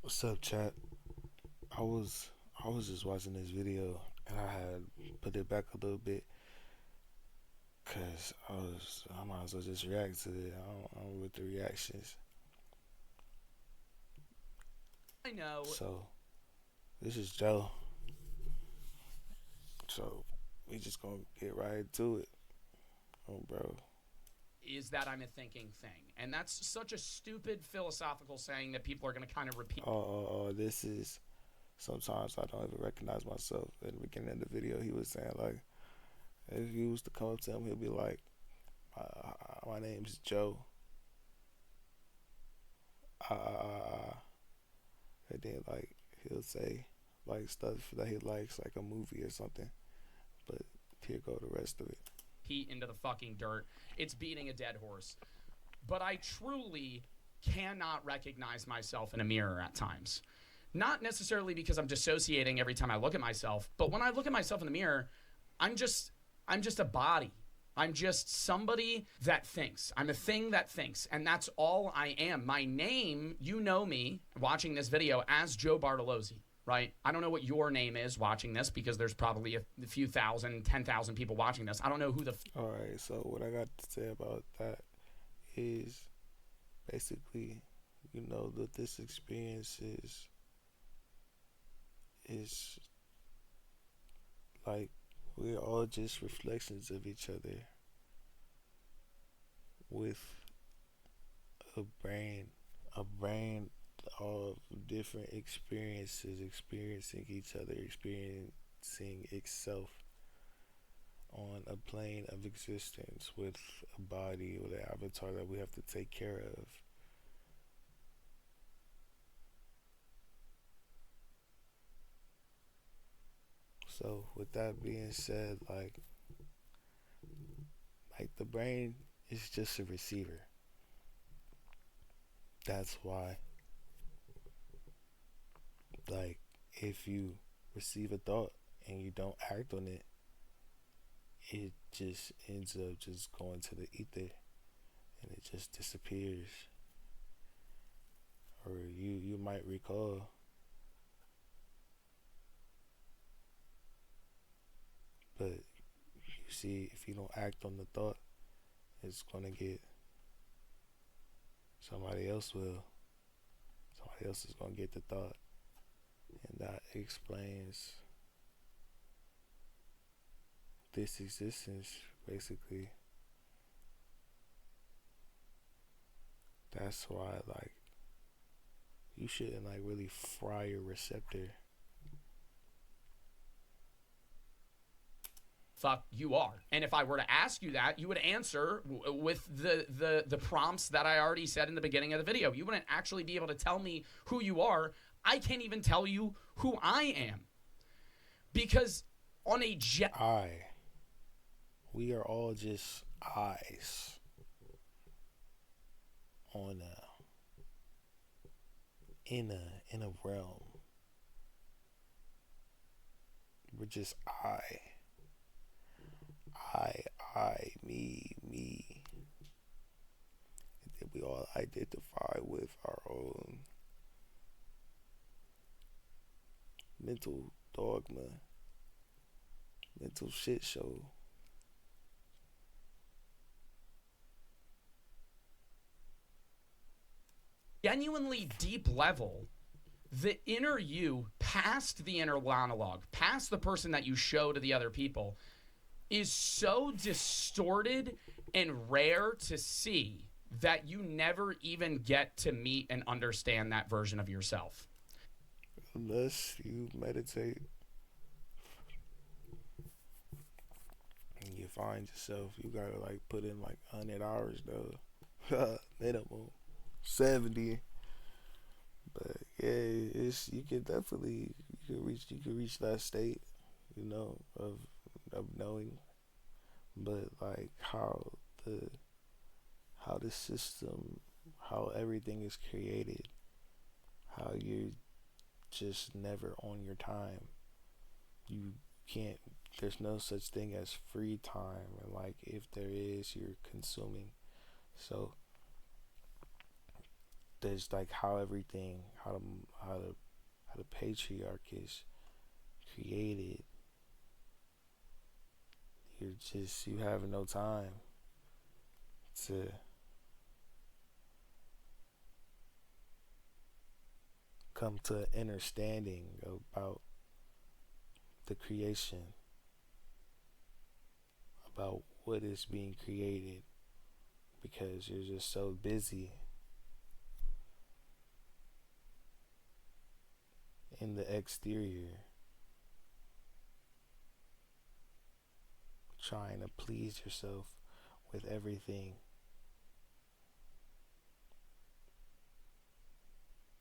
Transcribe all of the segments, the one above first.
What's up, chat? I was I was just watching this video and I had put it back a little bit because I might as well just react to it. I'm with the reactions. I know So this is Joe. So we just gonna get right to it, bro. is that I'm a thinking thing. And that's such a stupid philosophical saying that people are going to kind of repeat. This is sometimes I don't even recognize myself. At the beginning of the video, he was saying like, if you was to come up to him, he'll be like, "My name's Joe." And then like he'll say like stuff that he likes, like a movie or something. But here go the rest of it. Into the fucking dirt. It's beating a dead horse. But I truly cannot recognize myself in a mirror at times. Not necessarily because I'm dissociating every time I look at myself, but when I look at myself in the mirror, I'm just I'm just a body. I'm just somebody that thinks. I'm a thing that thinks, and that's all I am. My name, you know me watching this video as Joe Bartolozzi, right? I don't know what your name is watching this because there's probably a few thousand, 10,000 people watching this. I don't know who the All right. So what I got to say about that is basically, that this experience is like we're all just reflections of each other with a brain of different experiences, experiencing each other, experiencing itself on a plane of existence with a body with an avatar that we have to take care of. So with that being said, like the brain is just a receiver. That's why, like, if you receive a thought and you don't act on it, it just ends up just going to the ether and it just disappears. Or you might recall, but you see, if you don't act on the thought, it's gonna get somebody else will. Somebody else is gonna get the thought, and that explains this existence. Basically, that's why you shouldn't really fry your receptor. fuck you are. And if I were to ask you that, you would answer with the prompts that I already said in the beginning of the video. You wouldn't actually be able to tell me who you are. I can't even tell you who I am because on a jet. I. We are all just eyes on in a realm. We're just I, me. And then we all identify with our own mental dogma, mental shit show. Genuinely deep level, the inner you, past the inner monologue, past the person that you show to the other people, is so distorted and rare to see that you never even get to meet and understand that version of yourself. Unless you meditate and you find yourself, you gotta put in 100 hours though, minimum 70. But yeah, it's you can reach that state, of knowing, but the how the system, how everything is created, how you just never on your time. You can't. There's no such thing as free time, and if there is, you're consuming. So there's like how everything, how the patriarch is created. You have no time to come to an understanding about the creation, about what is being created, because you're just so busy in the exterior trying to please yourself with everything,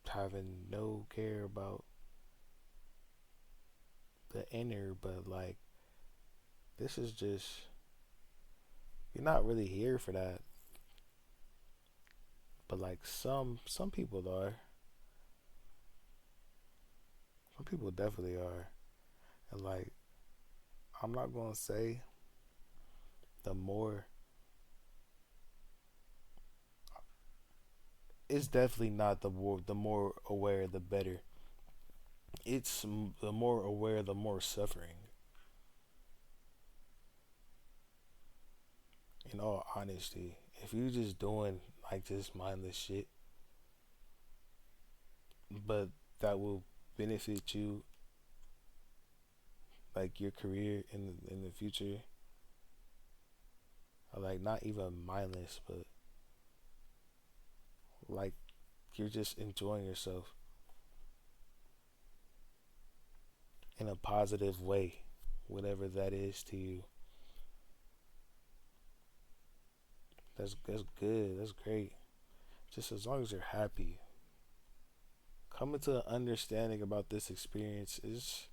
having no care about the inner. But like, this is just, you're not really here for that. But like, some people are. Some people definitely are. And like, I'm not gonna say the more, it's definitely not the more aware the better. It's the more aware the more suffering. In all honesty, if you just doing like just mindless shit, but that will benefit you, like your career in the future, or like not even mindless, but like you're just enjoying yourself in a positive way, whatever that is to you. That's good. That's great. Just as long as you're happy. Coming to an understanding about this experience is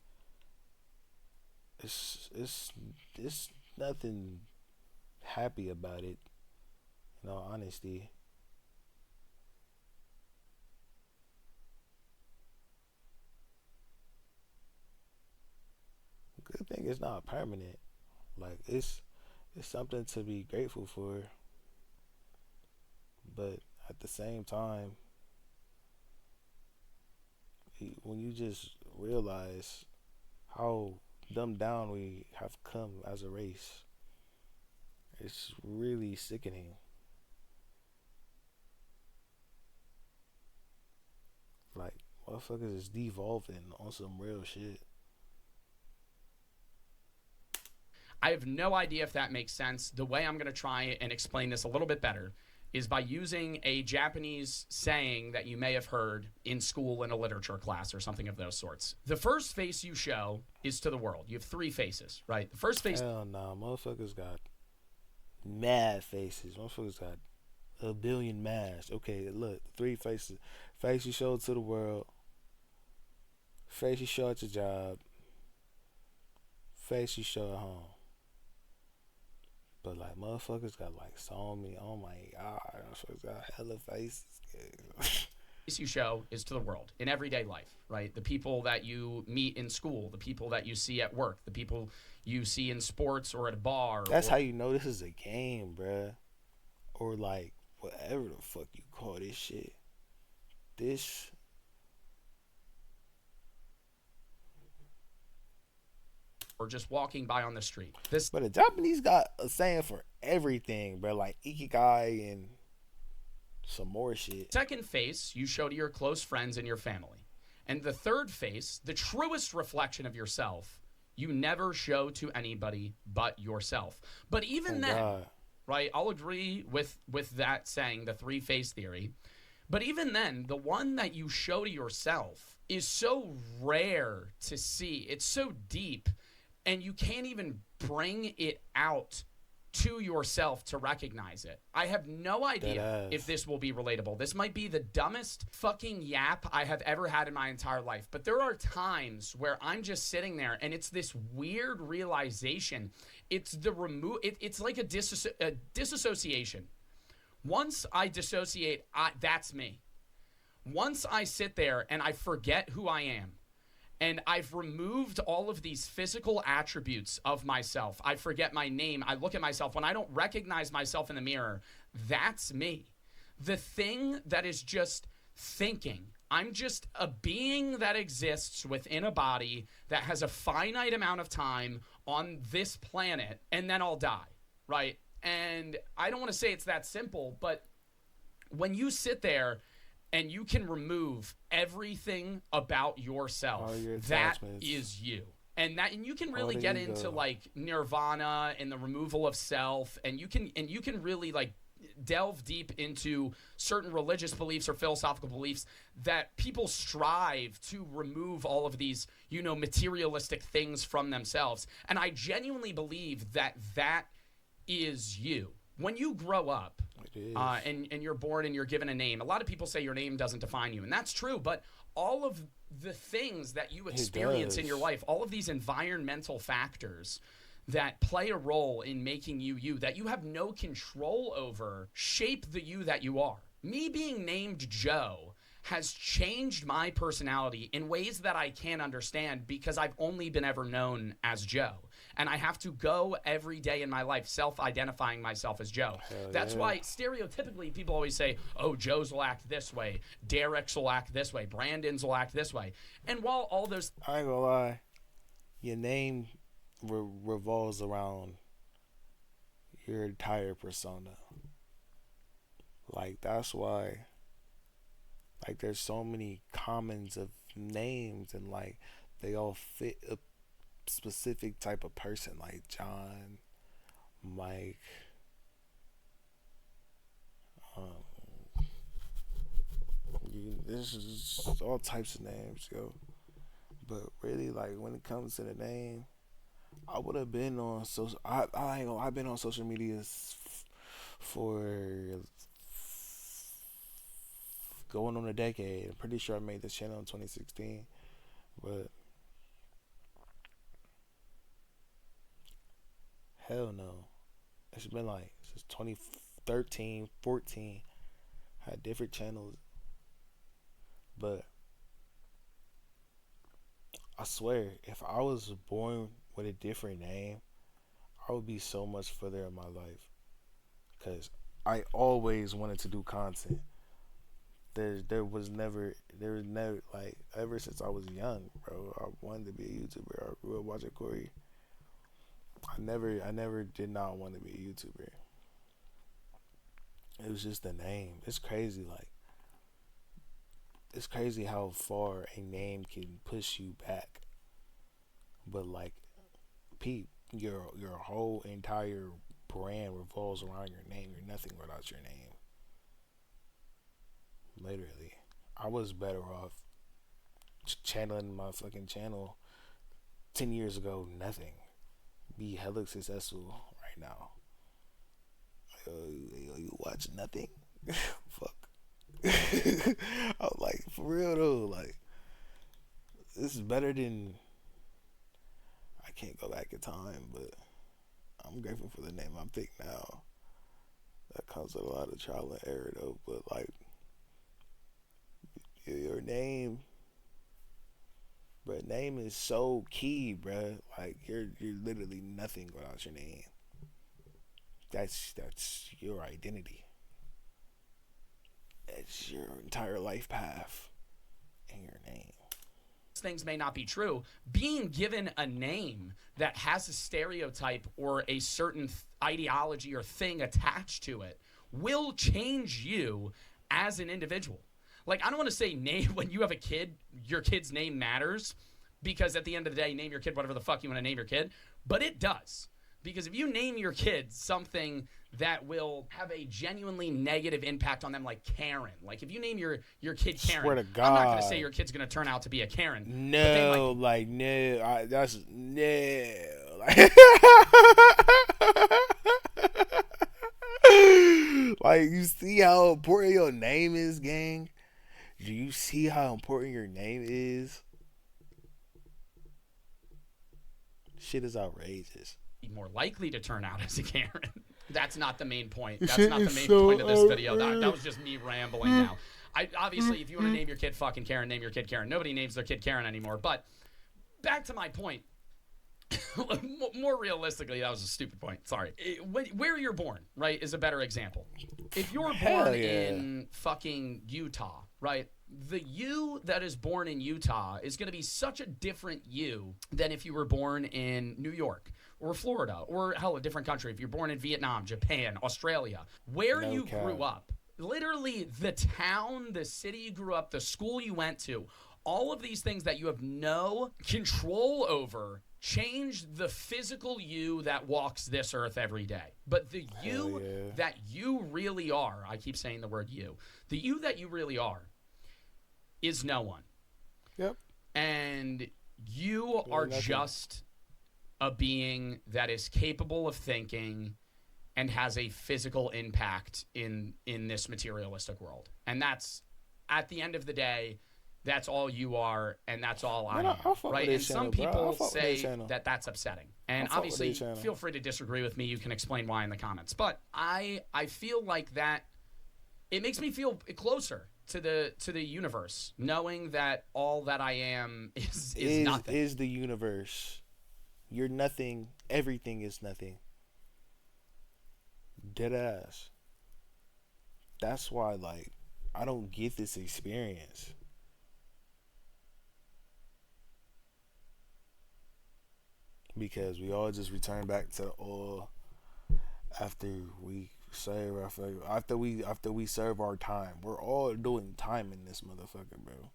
it's nothing happy about it. In all honesty, good thing is not permanent. Like it's something to be grateful for, but at the same time, when you just realize how dumbed down we have come as a race, it's really sickening. Like, motherfuckers is devolving on some real shit. I have no idea if that makes sense. The way I'm going to try and explain this a little bit better is by using a Japanese saying that you may have heard in school in a literature class or something of those sorts. The first face you show is to the world. You have three faces, right? The first face. Hell nah, motherfuckers got mad faces. Motherfuckers got a billion masks. Okay, look, three faces. Face you show to the world. Face you show at your job. Face you show at home. But like motherfuckers got like so many. Oh my god, motherfuckers got hella faces. You show is to the world in everyday life, right? The people that you meet in school, the people that you see at work, the people you see in sports or at a bar. That's how you know this is a game, bruh. Or like whatever the fuck you call this shit. This. Or just walking by on the street. But the Japanese got a saying for everything, bro. Like ikigai and some more shit. Second face, you show to your close friends and your family. And the third face, the truest reflection of yourself, you never show to anybody but yourself. But even then, God. Right, I'll agree with that saying, the three-face theory. But even then, the one that you show to yourself is so rare to see. It's so deep, and you can't even bring it out to yourself to recognize it. I have no idea if this will be relatable. This might be the dumbest fucking yap I have ever had in my entire life. But there are times where I'm just sitting there and it's this weird realization. It's the it's like a disassociation. Once I dissociate, that's me. Once I sit there and I forget who I am, and I've removed all of these physical attributes of myself. I forget my name. I look at myself. When I don't recognize myself in the mirror, that's me. The thing that is just thinking. I'm just a being that exists within a body that has a finite amount of time on this planet, and then I'll die, right? And I don't want to say it's that simple, but when you sit there and you can remove everything about yourself, that is you. And you can really get into like nirvana and the removal of self, and you can really like delve deep into certain religious beliefs or philosophical beliefs that people strive to remove all of these, materialistic things from themselves. And I genuinely believe that is you. When you grow up and you're born and you're given a name, a lot of people say your name doesn't define you. And that's true, but all of the things that you experience in your life, all of these environmental factors that play a role in making you that you have no control over, shape the you that you are. Me being named Joe has changed my personality in ways that I can't understand because I've only been ever known as Joe. And I have to go every day in my life self-identifying myself as Joe. That's why stereotypically people always say, oh, Joe's will act this way, Derek's will act this way, Brandon's will act this way. And while all those... I ain't gonna lie, your name revolves around your entire persona. Like, that's why, like, there's so many commons of names, and like they all fit a specific type of person, like John, Mike, there's just all types of names, yo. But really, like, when it comes to the name, I would have been on social. I've been on social media for going on a decade. I'm pretty sure I made this channel in 2016, but hell no, it's been like since 2013, 14. Had different channels, but I swear, if I was born with a different name, I would be so much further in my life. Cause I always wanted to do content. There was never like, ever since I was young, bro, I wanted to be a YouTuber. I grew up watching Corey. I never did not want to be a YouTuber. It was just the name. It's crazy, like, it's crazy how far a name can push you back. But like, Pete, your whole entire brand revolves around your name. You're nothing without your name. Literally, I was better off channeling my fucking channel 10 years ago. Nothing. Be hella successful right now. You watch nothing? Fuck. I was like, for real though, like, this is better than, I can't go back in time, but I'm grateful for the name I pick now. That comes with a lot of trial and error though, but like, your name, but name is so key, bruh. Like, you're literally nothing without your name. That's your identity. It's your entire life path and your name. Things may not be true. Being given a name that has a stereotype or a certain ideology or thing attached to it will change you as an individual. Like, I don't want to say name, when you have a kid, your kid's name matters, because at the end of the day, name your kid whatever the fuck you want to name your kid, but it does. Because if you name your kid something that will have a genuinely negative impact on them, like Karen. Like, if you name your kid Karen, swear to God, I'm not going to say your kid's going to turn out to be a Karen. No, like, no. That's, no. Like, you see how important your name is, gang? Do you see how important your name is? Shit is outrageous. More likely to turn out as a Karen. That's not the main point. That's not the main point of this video. That was just me rambling now. Obviously, if you want to name your kid fucking Karen, name your kid Karen. Nobody names their kid Karen anymore. But back to my point. More realistically, that was a stupid point. Sorry. Where you're born, right, is a better example. If you're Hell born yeah. in fucking Utah, right, the you that is born in Utah is going to be such a different you than if you were born in New York or Florida or, hell, a different country. If you're born in Vietnam, Japan, Australia, where No you cap. grew up, literally the town, the city you grew up, the school you went to, all of these things that you have no control over change the physical you that walks this earth every day. But the you yeah. that you really are, I keep saying the word you, the you that you really are is no one. Yep. And you Yeah, are nothing. just a being that is capable of thinking and has a physical impact in this materialistic world. And that's, at the end of the day, that's all you are, and that's all I Man, I am, fuck with right? this And some channel, bro. I people fuck with this say channel. that that's upsetting. And I fuck with obviously, this channel. feel free to disagree with me. You can explain why in the comments. But I feel like that it makes me feel closer to the universe, knowing that all that I am is nothing. Is the universe. You're nothing. Everything is nothing. Dead ass. That's why, like, I don't get this experience. Because we all just return back to the oil after we serve after we serve our time. We're all doing time in this motherfucker, bro.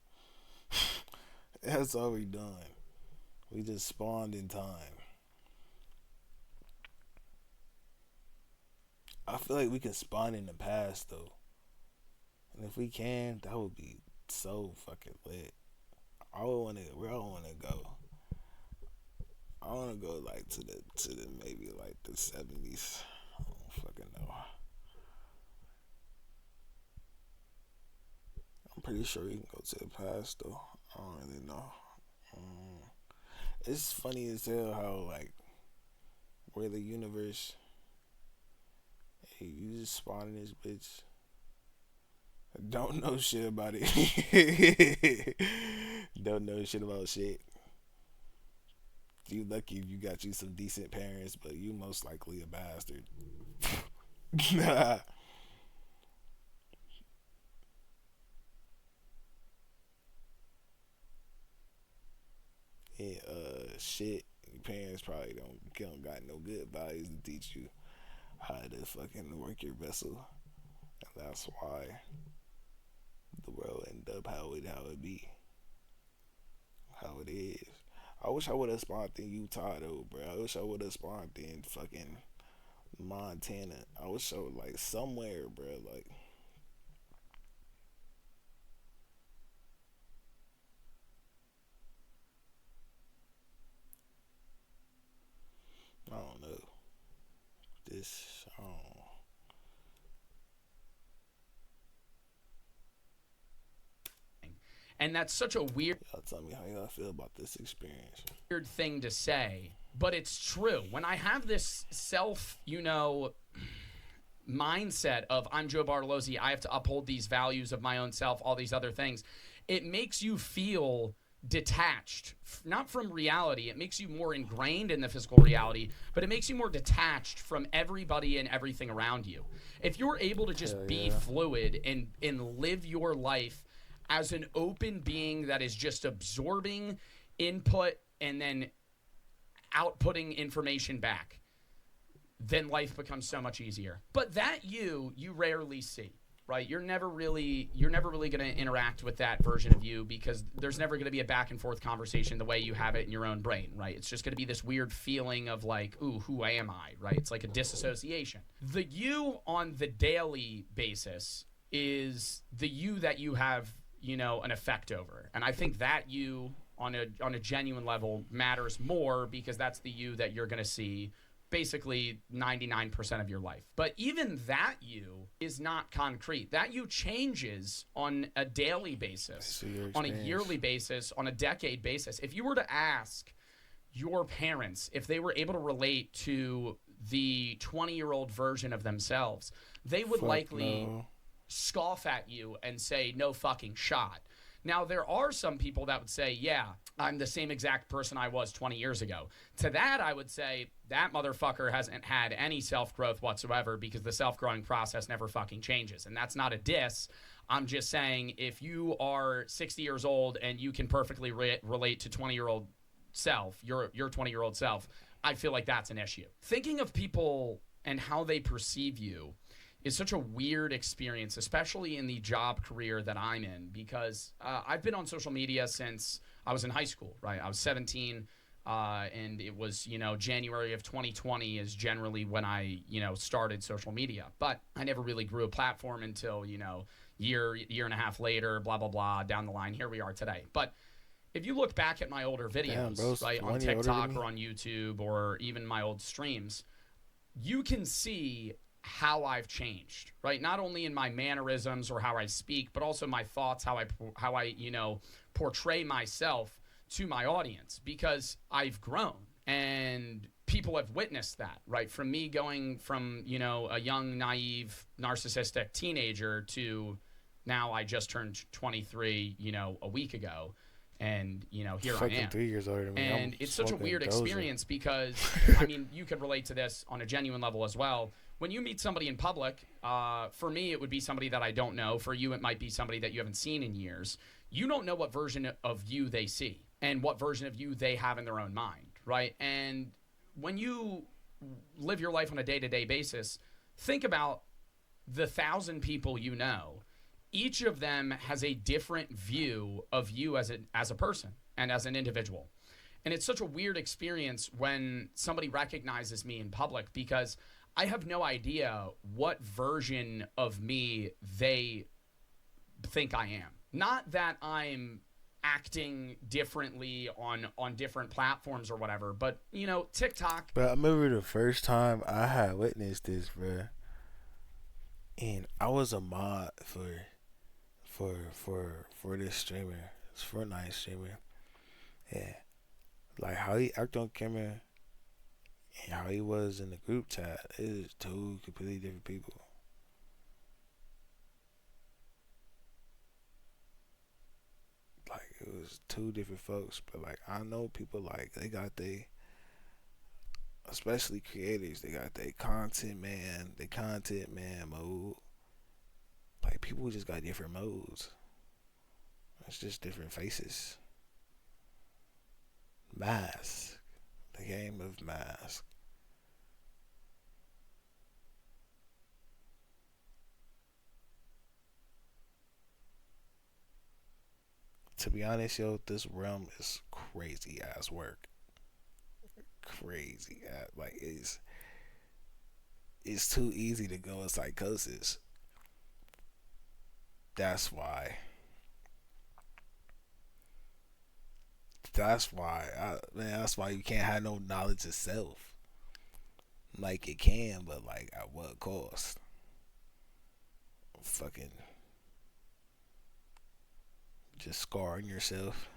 That's all we doing. We just spawned in time. I feel like we can spawn in the past though. And if we can, that would be so fucking lit. Where I wanna go. I wanna go like to the maybe like the 70s. I don't fucking know. I'm pretty sure we can go to the past though. I don't really know. It's funny as hell how like where the universe, hey, you just spawn in this bitch. Don't know shit about it. Don't know shit about shit. You lucky if you got you some decent parents, but you most likely a bastard. And shit, your parents probably don't got no good values to teach you how to fucking work your vessel, and that's why the world end up how it be, how it is. I wish I would have spawned in Utah though, bro. I wish I would have spawned in fucking Montana. I wish I would like somewhere, bro. Like I don't know. This I don't know. And that's such a weird Y'all tell me how y'all feel about this experience. thing to say, but it's true. When I have this self, mindset of I'm Joe Bartolozzi, I have to uphold these values of my own self, all these other things, it makes you feel detached, not from reality. It makes you more ingrained in the physical reality, but it makes you more detached from everybody and everything around you. If you're able to just be fluid and live your life as an open being that is just absorbing input and then outputting information back, then life becomes so much easier. But that you rarely see, right? You're never really going to interact with that version of you because there's never going to be a back and forth conversation the way you have it in your own brain, right? It's just going to be this weird feeling of like, ooh, who am I, right? It's like a disassociation. The you on the daily basis is the you that you have, an effect over. And I think that you on a genuine level matters more because that's the you that you're going to see basically 99% of your life. But even that you is not concrete. That you changes on a daily basis, on a yearly basis, on a decade basis. If you were to ask your parents if they were able to relate to the 20-year-old version of themselves, they would likely scoff at you and say no fucking shot. Now, there are some people that would say, yeah, I'm the same exact person I was 20 years ago. To that, I would say that motherfucker hasn't had any self-growth whatsoever, because the self-growing process never fucking changes. And that's not a diss. I'm just saying, if you are 60 years old and you can perfectly relate to 20-year-old self, your 20-year-old self, I feel like that's an issue. Thinking of people and how they perceive you is such a weird experience, especially in the job career that I'm in, because I've been on social media since I was in high school, right? I was 17, and it was, January of 2020 is generally when I, started social media. But I never really grew a platform until, year and a half later, blah, blah, blah, down the line. Here we are today. But if you look back at my older videos, Damn, bro, right, on TikTok or on YouTube or even my old streams, you can see how I've changed, right? Not only in my mannerisms or how I speak, but also my thoughts, how I portray myself to my audience, because I've grown and people have witnessed that, right? From me going from, a young, naive, narcissistic teenager to now I just turned 23, a week ago. And, here I am. 3 years older than me. And it's such a weird experience because, you could relate to this on a genuine level as well. When you meet somebody in public, for me, it would be somebody that I don't know. For you, it might be somebody that you haven't seen in years. You don't know what version of you they see and what version of you they have in their own mind, right? And when you live your life on a day-to-day basis, think about the 1,000 people you know. Each of them has a different view of you as a person and as an individual. And it's such a weird experience when somebody recognizes me in public, because I have no idea what version of me they think I am. Not that I'm acting differently on different platforms or whatever, but, TikTok. But I remember the first time I had witnessed this, bro. And I was a mod for this streamer, this Fortnite streamer. Yeah, like how he acted on camera and how he was in the group chat, it is two completely different people. Like, it was two different folks. But like, I know people, like, they got especially creators, they got their content man mode. Like, people just got different modes. It's just different faces. Mask. The game of Mask. To be honest, yo, this realm is crazy ass work. Crazy ass. Like, it's too easy to go in psychosis. That's why. That's why you can't have no knowledge of self. Like, it can, but like, at what cost? Fucking just scarring yourself,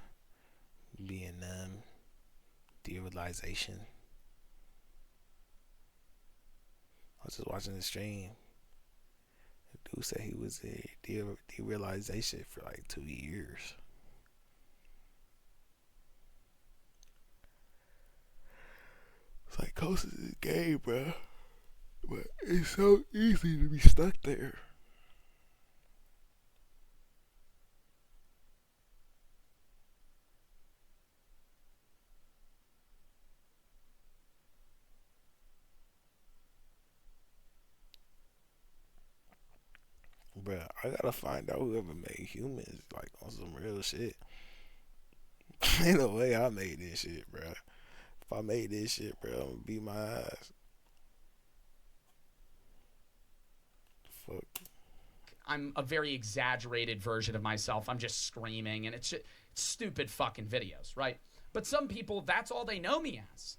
being numb, derealization. I was just watching the stream. The dude said he was in derealization for like 2 years. Psychosis is a game, bro. But it's so easy to be stuck there. Bruh, I gotta find out whoever made humans, like, on some real shit. Ain't no way I made this shit, bruh. If I made this shit, bruh, I'm gonna beat my ass. Fuck. I'm a very exaggerated version of myself. I'm just screaming, and it's stupid fucking videos, right? But some people, that's all they know me as.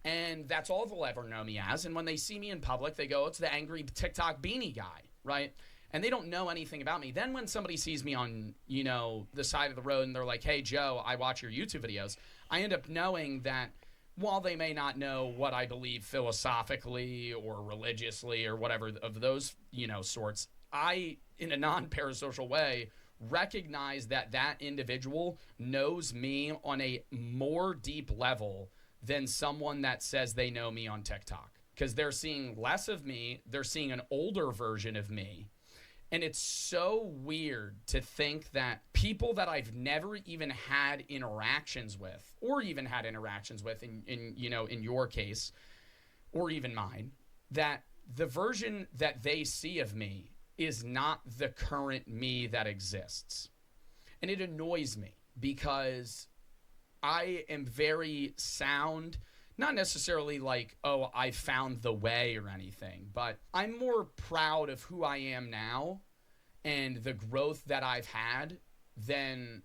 And that's all they'll ever know me as. And when they see me in public, they go, it's the angry TikTok beanie guy, right? And they don't know anything about me. Then when somebody sees me on, the side of the road and they're like, hey, Joe, I watch your YouTube videos, I end up knowing that while they may not know what I believe philosophically or religiously or whatever of those, sorts, I, in a non-parasocial way, recognize that that individual knows me on a more deep level than someone that says they know me on TikTok. Because they're seeing less of me, they're seeing an older version of me. And it's so weird to think that people that I've never even had interactions with, or even had interactions with in your case, or even mine, that the version that they see of me is not the current me that exists. And it annoys me because I am very sound, not necessarily like, oh, I found the way or anything, but I'm more proud of who I am now and the growth that I've had than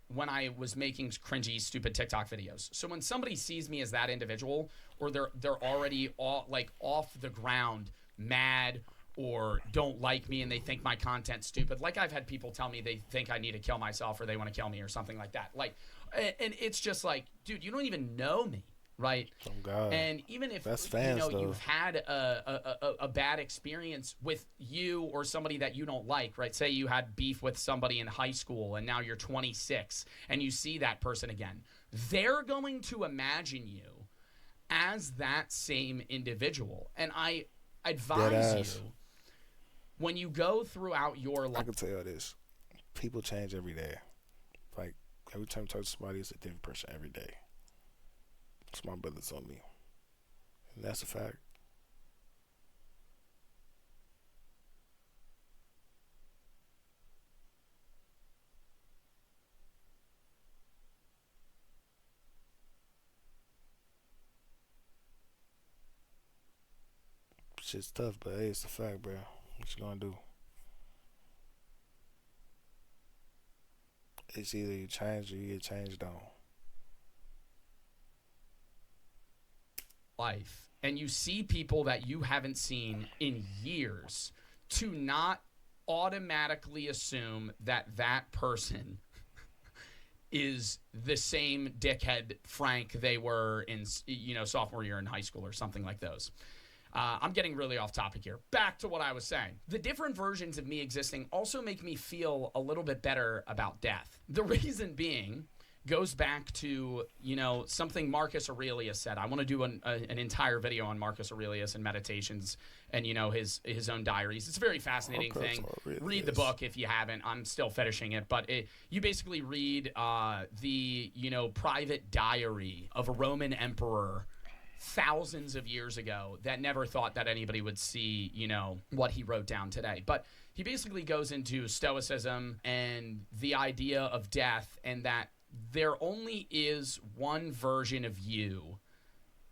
when I was making cringy, stupid TikTok videos. So when somebody sees me as that individual, or they're already off the ground, mad, or don't like me and they think my content's stupid. Like I've had people tell me they think I need to kill myself or they want to kill me or something like that. Like, and it's just like, dude, you don't even know me, right? Oh God. And even if that's fans, though. You've had a bad experience with you or somebody that you don't like, right? Say you had beef with somebody in high school and now you're 26 and you see that person again. They're going to imagine you as that same individual. And I advise you, when you go throughout your life. I can tell you this. People change every day. Like, every time you talk to somebody, it's a different person every day. It's my brother told me. And that's a fact. Shit's tough, but hey, it's a fact, bro. What you gonna do? It's either you change or you get changed on. Life, and you see people that you haven't seen in years, to not automatically assume that that person is the same dickhead Frank they were in, sophomore year in high school or something like those. I'm getting really off topic here. Back to what I was saying. The different versions of me existing also make me feel a little bit better about death. The reason being goes back to, something Marcus Aurelius said. I want to do an entire video on Marcus Aurelius and meditations and, his own diaries. It's a very fascinating thing. Read the book if you haven't. I'm still finishing it. But you basically read the, private diary of a Roman emperor thousands of years ago that never thought that anybody would see, what he wrote down today. But he basically goes into Stoicism and the idea of death, and that there only is one version of you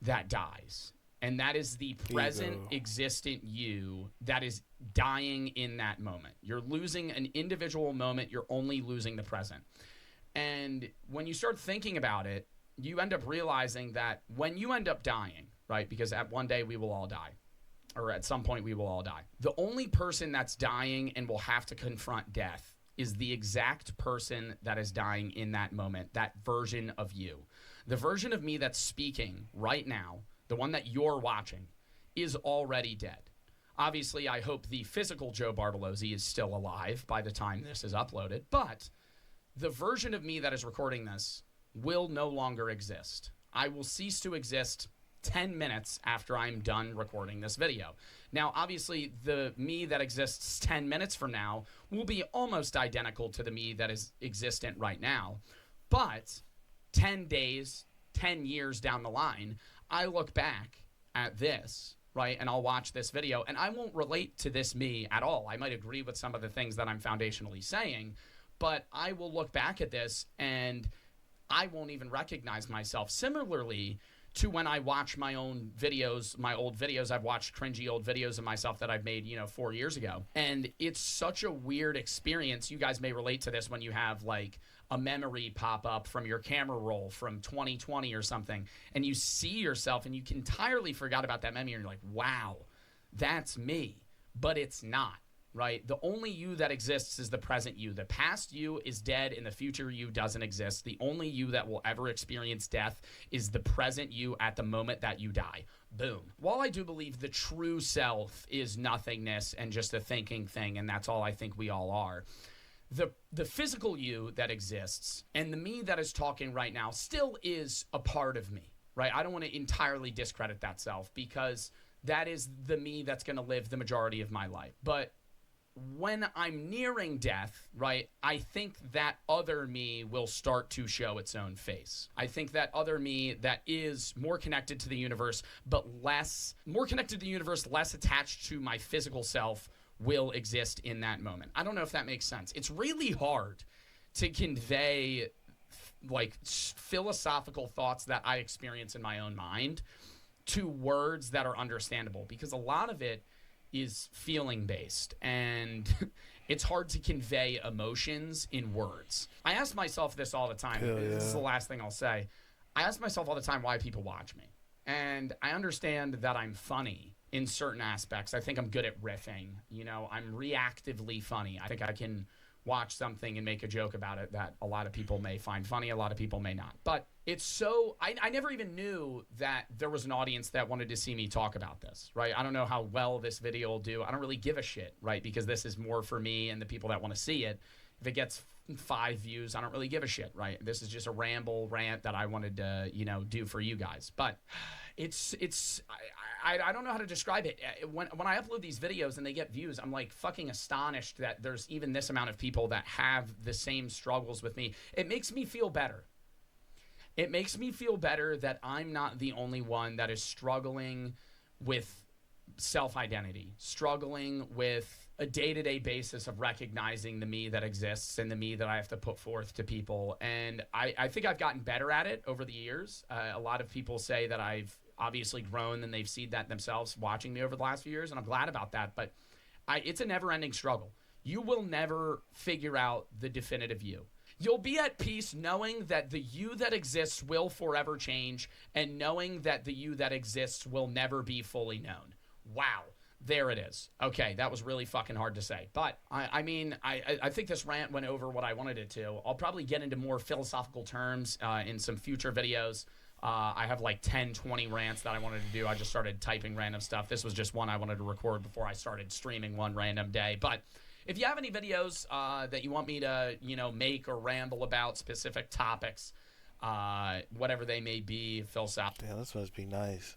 that dies. And that is the present existent you that is dying in that moment. You're losing an individual moment. You're only losing the present. And when you start thinking about it, you end up realizing that when you end up dying, right? Because at one day we will all die, or at some point we will all die. The only person that's dying and will have to confront death is the exact person that is dying in that moment, that version of you. The version of me that's speaking right now, the one that you're watching, is already dead. Obviously, I hope the physical Joe Bartolozzi is still alive by the time this is uploaded, but the version of me that is recording this will no longer exist. I will cease to exist 10 minutes after I'm done recording this video. Now, obviously, the me that exists 10 minutes from now will be almost identical to the me that is existent right now. But 10 days, 10 years down the line, I look back at this, right, and I'll watch this video, and I won't relate to this me at all. I might agree with some of the things that I'm foundationally saying, but I will look back at this and I won't even recognize myself. Similarly to when I watch my own videos, my old videos, I've watched cringy old videos of myself that I've made, 4 years ago. And it's such a weird experience. You guys may relate to this when you have like a memory pop up from your camera roll from 2020 or something, and you see yourself and you entirely forgot about that memory and you're like, wow, that's me. But it's not. Right? The only you that exists is the present you. The past you is dead and the future you doesn't exist. The only you that will ever experience death is the present you at the moment that you die. Boom. While I do believe the true self is nothingness and just a thinking thing, and that's all I think we all are, the physical you that exists and the me that is talking right now still is a part of me, right? I don't want to entirely discredit that self because that is the me that's going to live the majority of my life. But when I'm nearing death, right, I think that other me will start to show its own face. I think that other me that is more connected to the universe, but more connected to the universe, less attached to my physical self, will exist in that moment. I don't know if that makes sense. It's really hard to convey like philosophical thoughts that I experience in my own mind to words that are understandable, because a lot of it is feeling based and it's hard to convey emotions in words. I ask myself this all the time. Hell yeah. This is the last thing I'll say. I ask myself all the time why people watch me. And I understand that I'm funny in certain aspects. I think I'm good at riffing. You know, I'm reactively funny. I think I can watch something and make a joke about it that a lot of people may find funny, a lot of people may not. But it's so, I never even knew that there was an audience that wanted to see me talk about this, right? I don't know how well this video will do. I don't really give a shit, right? Because this is more for me and the people that want to see it. If it gets 5 views, I don't really give a shit, right? This is just a rant that I wanted to, you know, do for you guys. But I don't know how to describe it. When I upload these videos and they get views, I'm like fucking astonished that there's even this amount of people that have the same struggles with me. It makes me feel better. It makes me feel better that I'm not the only one that is struggling with self-identity, struggling with a day-to-day basis of recognizing the me that exists and the me that I have to put forth to people. And I think I've gotten better at it over the years. A lot of people say that I've obviously grown and they've seen that themselves watching me over the last few years, and I'm glad about that. But it's a never-ending struggle. You will never figure out the definitive you. You'll be at peace knowing that the you that exists will forever change and knowing that the you that exists will never be fully known. Wow. There it is. Okay, that was really fucking hard to say. But, I mean, I think this rant went over what I wanted it to. I'll probably get into more philosophical terms in some future videos. I have like 10, 20 rants that I wanted to do. I just started typing random stuff. This was just one I wanted to record before I started streaming one random day. But if you have any videos that you want me to, you know, make or ramble about specific topics, whatever they may be, philosophical. Damn, this must be nice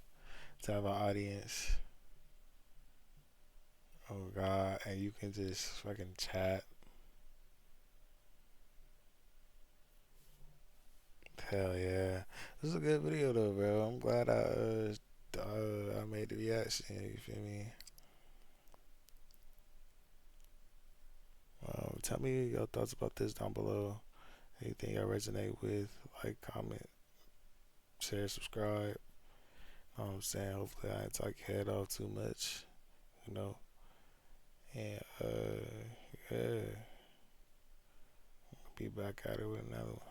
to have an audience. Oh God, and you can just fucking chat. Hell yeah, this is a good video though, bro. I'm glad I made the reaction. You feel me? Tell me your thoughts about this down below. Anything I resonate with, like, comment, share, subscribe. You know what I'm saying? Hopefully I ain't talk your head off too much, you know. And yeah, be back at it with another one.